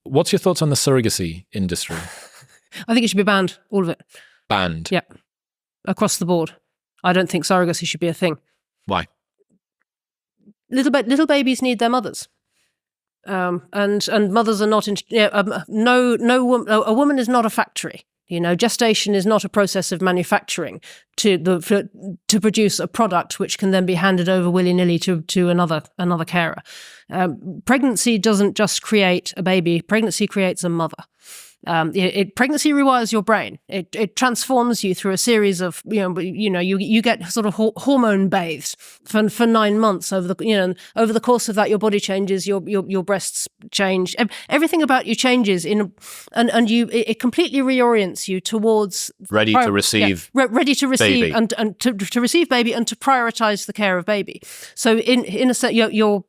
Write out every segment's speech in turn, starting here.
What's your thoughts on the surrogacy industry? I think it should be banned, all of it. Banned? Yeah, across the board. I don't think surrogacy should be a thing. Why? Little babies need their mothers. And mothers are not a woman is not a factory. Gestation is not a process of manufacturing to produce a product which can then be handed over willy-nilly to another carer. Pregnancy doesn't just create a baby. Pregnancy creates a mother. Pregnancy rewires your brain. It transforms you through a series of you get sort of hormone bathed for 9 months over the course of that. Your body changes, your breasts change, everything about you changes it completely reorients you towards ready to receive baby. and to receive baby and to prioritize the care of baby. So in a sense you're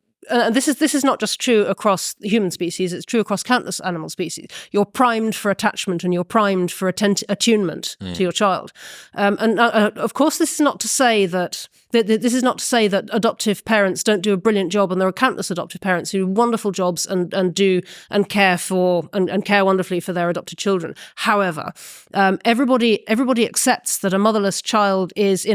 this is not just true across the human species, it's true across countless animal species. You're primed for attachment and you're primed for attunement to your child. Of course, this is not to say that adoptive parents don't do a brilliant job, and there are countless adoptive parents who do wonderful jobs and care wonderfully for their adopted children. However, everybody accepts that a motherless child is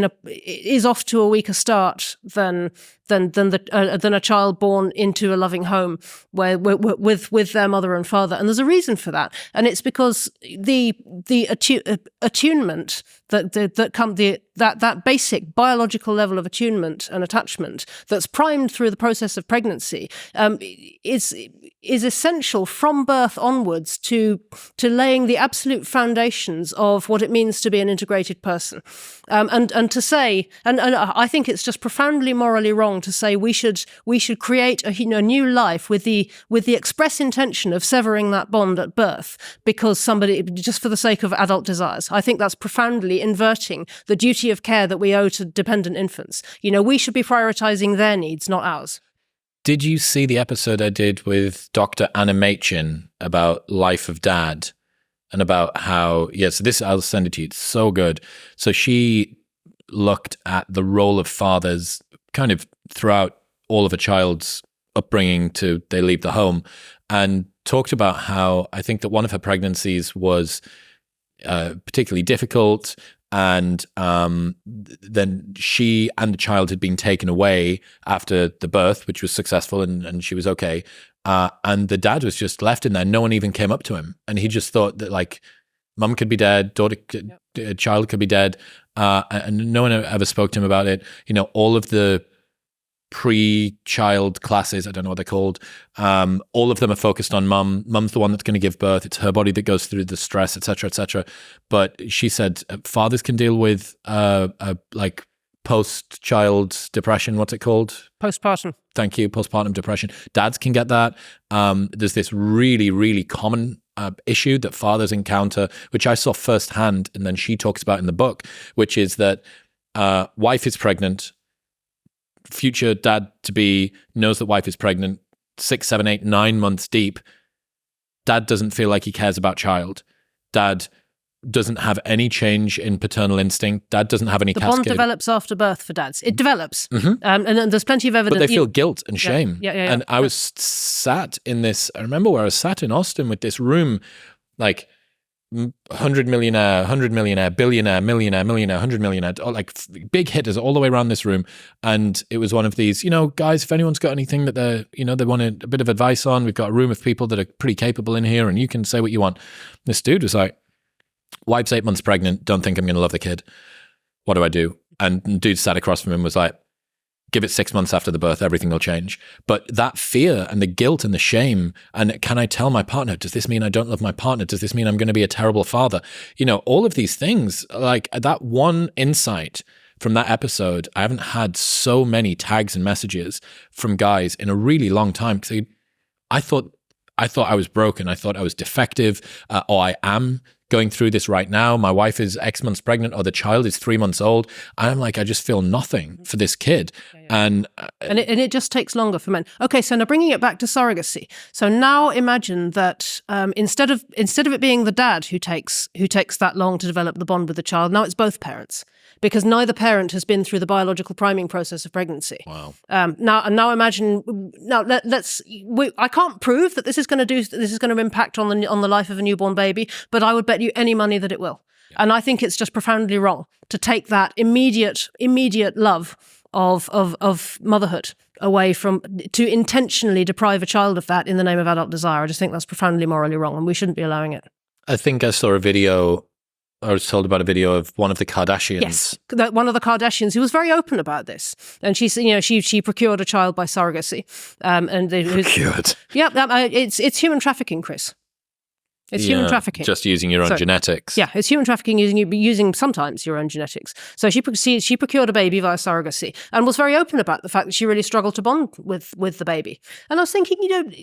off to a weaker start than a child born into a loving home with their mother and father, and there's a reason for that, and it's because the attunement that basic biological level of attunement and attachment that's primed through the process of pregnancy is essential from birth onwards to laying the absolute foundations of what it means to be an integrated person, and to say, and I think it's just profoundly morally wrong to say we should create a new life with the express intention of severing that bond at birth because somebody, just for the sake of adult desires. I think that's profoundly inverting the duty of care that we owe to dependent infants. We should be prioritizing their needs, not ours. Did you see the episode I did with Dr. Anna Machin about Life of Dad and about how, so this, I'll send it to you. It's so good. So she looked at the role of fathers kind of throughout all of a child's upbringing to they leave the home, and talked about how I think that one of her pregnancies was particularly difficult, and then she and the child had been taken away after the birth, which was successful, and she was okay. And the dad was just left in there. No one even came up to him. And he just thought that, like, mum could be dead, child could be dead. And no one ever spoke to him about it. All of the pre-child classes, I don't know what they're called, all of them are focused on mum. Mum's the one that's going to give birth. It's her body that goes through the stress, etc., etc. But she said fathers can deal with like post-child depression. What's it called? Postpartum. Thank you. Postpartum depression. Dads can get that. There's this really, really common issue that fathers encounter, which I saw firsthand, and then she talks about in the book, which is that wife is pregnant, future dad-to-be knows that wife is pregnant, 6, 7, 8, 9 months deep. Dad doesn't feel like he cares about child. Dad doesn't have any change in paternal instinct. Dad doesn't have any The cascade. bond develops after birth for dads. It develops. Mm-hmm. And there's plenty of evidence. But they feel guilt and shame. Yeah. And I was sat in this, I remember where I was sat in Austin with this room, like 100 millionaire, billionaire, millionaire, 100 millionaire, like big hitters all the way around this room. And it was one of these, guys, if anyone's got anything that they want a bit of advice on, we've got a room of people that are pretty capable in here and you can say what you want. This dude was like, wife's 8 months pregnant, don't think I'm going to love the kid. What do I do? And dude sat across from him was like, give it 6 months after the birth, everything will change. But that fear and the guilt and the shame, and can I tell my partner, does this mean I don't love my partner? Does this mean I'm going to be a terrible father? All of these things, like that one insight from that episode, I haven't had so many tags and messages from guys in a really long time. Because I thought I was broken. I thought I was defective, or I am going through this right now. My wife is X months pregnant, or the child is 3 months old. I'm like, I just feel nothing for this kid. And it just takes longer for men. Okay, so now bringing it back to surrogacy. So now imagine that instead of it being the dad who takes that long to develop the bond with the child, now it's both parents. because neither parent has been through the biological priming process of pregnancy. Wow. Now imagine. I can't prove that this is going to impact on the life of a newborn baby, but I would bet you any money that it will. Yeah. And I think it's just profoundly wrong to take that immediate love of motherhood away to intentionally deprive a child of that in the name of adult desire. I just think that's profoundly morally wrong, and we shouldn't be allowing it. I think I saw a video. I was told about a video of one of the Kardashians. Yes, one of the Kardashians who was very open about this, and she procured a child by surrogacy. Procured. Yeah, it's human trafficking, Chris. It's human trafficking. Just using your own genetics. Yeah, it's human trafficking using sometimes your own genetics. So she procured a baby via surrogacy and was very open about the fact that she really struggled to bond with the baby. And I was thinking,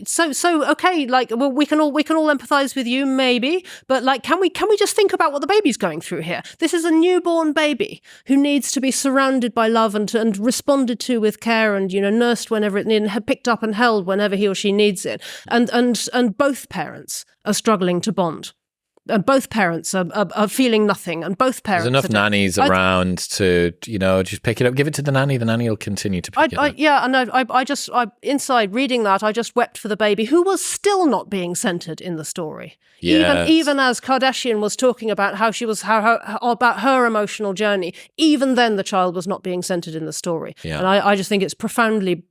so okay, like, well, we can all empathise with you, maybe, but like, can we just think about what the baby's going through here? This is a newborn baby who needs to be surrounded by love and responded to with care and nursed whenever it needed, and picked up and held whenever he or she needs it. And both parents are struggling to bond. And both parents are feeling nothing, and both parents... There's enough nannies around to, just pick it up, give it to the nanny will continue to pick it up. Yeah, and inside reading that, I just wept for the baby, who was still not being centred in the story. Yes. Even as Kardashian was talking about about her emotional journey, even then the child was not being centred in the story. Yeah. And I just think it's profoundly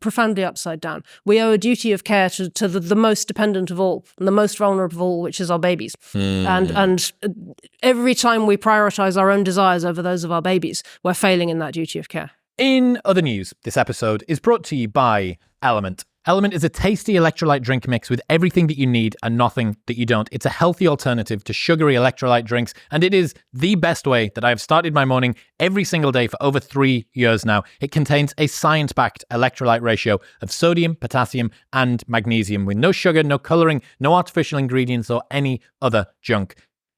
upside down. We owe a duty of care to the most dependent of all, and the most vulnerable of all, which is our babies. And every time we prioritise our own desires over those of our babies, we're failing in that duty of care. In other news, this episode is brought to you by Element. Element is a tasty electrolyte drink mix with everything that you need and nothing that you don't. It's a healthy alternative to sugary electrolyte drinks, and it is the best way that I've started my morning every single day for over 3 years now. It contains a science-backed electrolyte ratio of sodium, potassium, and magnesium with no sugar, no colouring, no artificial ingredients, or any other junk.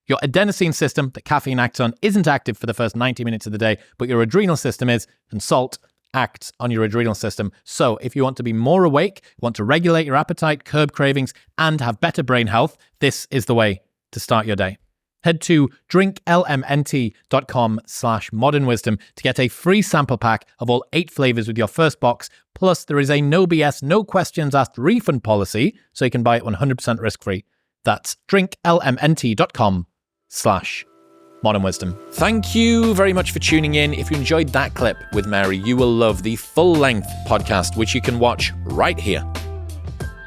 Your adenosine system that caffeine acts on isn't active for the first 90 minutes of the day, but your adrenal system is, and salt acts on your adrenal system. So if you want to be more awake, want to regulate your appetite, curb cravings, and have better brain health, this is the way to start your day. Head to drinklmnt.com/modernwisdom to get a free sample pack of all 8 flavors with your first box. Plus, there is a no BS, no questions asked refund policy, so you can buy it 100% risk-free. That's drinklmnt.com/modern wisdom. Thank you very much for tuning in. If you enjoyed that clip with Mary, you will love the full-length podcast, which you can watch right here.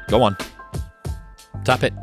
Go on. Tap it.